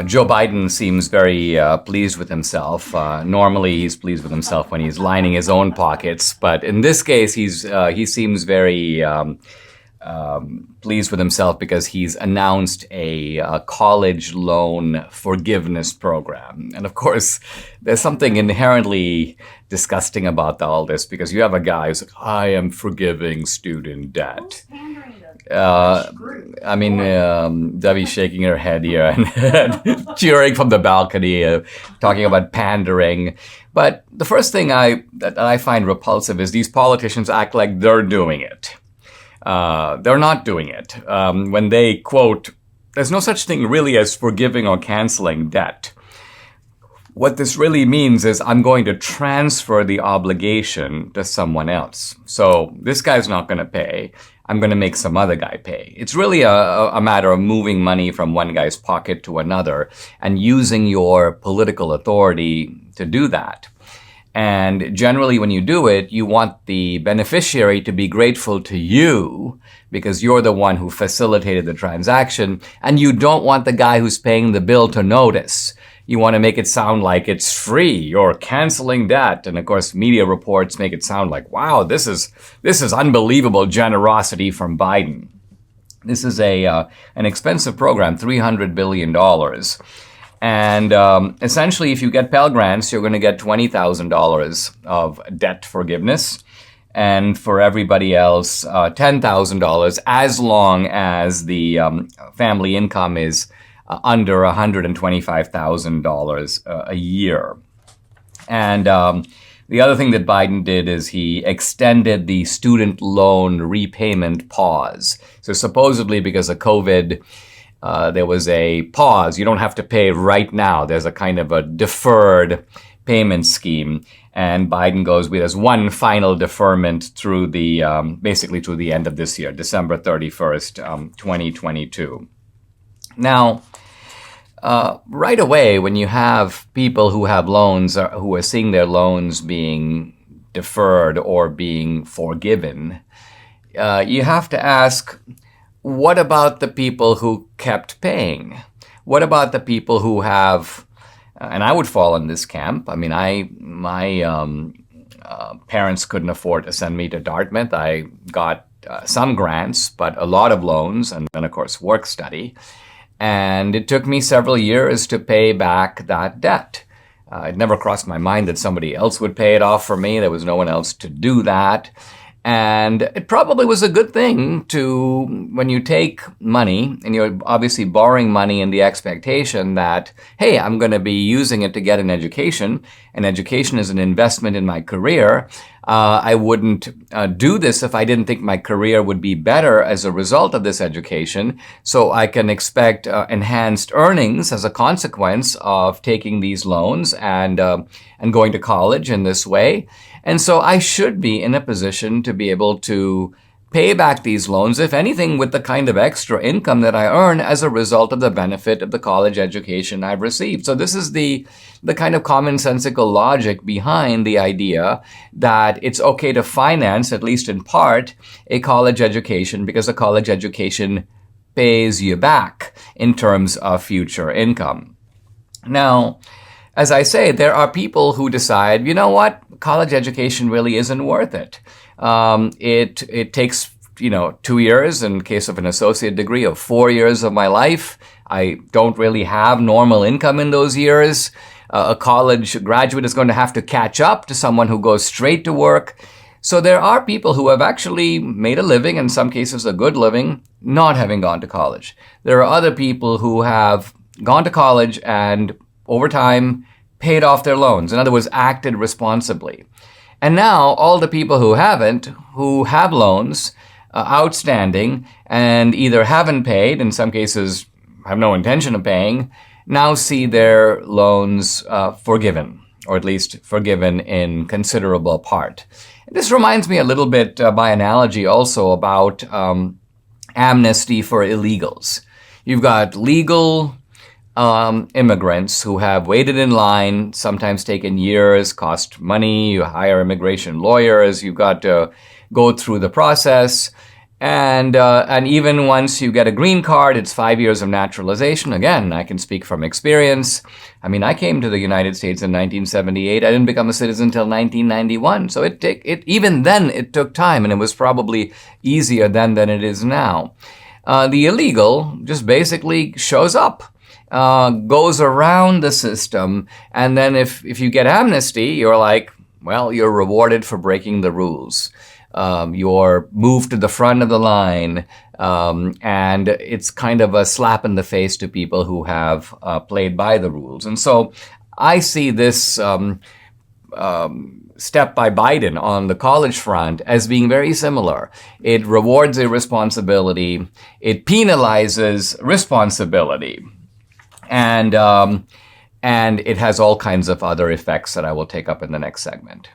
Joe Biden seems very pleased with himself. Normally, he's pleased with himself when he's lining his own pockets, but in this case, he seems very pleased with himself because he's announced a college loan forgiveness program. And of course, there's something inherently disgusting about all this because you have a guy who's like, I am forgiving student debt. Debbie's shaking her head here and cheering from the balcony, talking about pandering. But the first thing that I find repulsive is these politicians act like they're doing it. They're not doing it. When they quote, there's no such thing really as forgiving or canceling debt. What this really means is I'm going to transfer the obligation to someone else. So this guy's not going to pay. I'm going to make some other guy pay. It's really a matter of moving money from one guy's pocket to another and using your political authority to do that. And generally, when you do it, you want the beneficiary to be grateful to you because you're the one who facilitated the transaction, and you don't want the guy who's paying the bill to notice. You want to make it sound like it's free. You're canceling debt. And of course, media reports make it sound like, wow, this is unbelievable generosity from Biden. This is an expensive program, $300 billion. And essentially, if you get Pell Grants, you're going to get $20,000 of debt forgiveness. And for everybody else, $10,000 as long as the family income is under $125,000 a year. And the other thing that Biden did is he extended the student loan repayment pause. So supposedly because of COVID, there was a pause. You don't have to pay right now. There's a kind of a deferred payment scheme. And Biden goes with as one final deferment through the, basically through the end of this year, December 31st, 2022. Now, right away, when you have people who have loans, who are seeing their loans being deferred or being forgiven, you have to ask, what about the people who kept paying? What about the people who have, and I would fall in this camp. I mean, my parents couldn't afford to send me to Dartmouth. I got some grants, but a lot of loans, and then, of course, work study. And it took me several years to pay back that debt. It never crossed my mind that somebody else would pay it off for me. There was no one else to do that. And it probably was a good thing to, when you take money, and you're obviously borrowing money in the expectation that, hey, I'm going to be using it to get an education, and education is an investment in my career. I wouldn't do this if I didn't think my career would be better as a result of this education. So I can expect enhanced earnings as a consequence of taking these loans and going to college in this way. And so I should be in a position to be able to pay back these loans, if anything, with the kind of extra income that I earn as a result of the benefit of the college education I've received. So this is the kind of commonsensical logic behind the idea that it's okay to finance, at least in part, a college education because a college education pays you back in terms of future income. Now, as I say, there are people who decide, you know what, college education really isn't worth it. It takes, 2 years in case of an associate degree, of 4 years of my life. I don't really have normal income in those years. A college graduate is going to have to catch up to someone who goes straight to work. So there are people who have actually made a living, in some cases a good living, not having gone to college. There are other people who have gone to college and over time paid off their loans. In other words, acted responsibly. And now all the people who haven't, who have loans outstanding and either haven't paid, in some cases have no intention of paying, now see their loans forgiven, or at least forgiven in considerable part. And this reminds me a little bit, by analogy, also about amnesty for illegals. You've got legal immigrants who have waited in line, sometimes taken years, cost money, you hire immigration lawyers, you've got to go through the process. And even once you get a green card, it's 5 years of naturalization. Again, I can speak from experience. I mean, I came to the United States in 1978. I didn't become a citizen until 1991. So even then, it took time, and it was probably easier then than it is now. The illegal just basically shows up, goes around the system, and then if you get amnesty, you're like, well, you're rewarded for breaking the rules. You're moved to the front of the line, and it's kind of a slap in the face to people who have played by the rules. And so I see this step by Biden on the college front as being very similar. It rewards irresponsibility. It penalizes responsibility. And it has all kinds of other effects that I will take up in the next segment.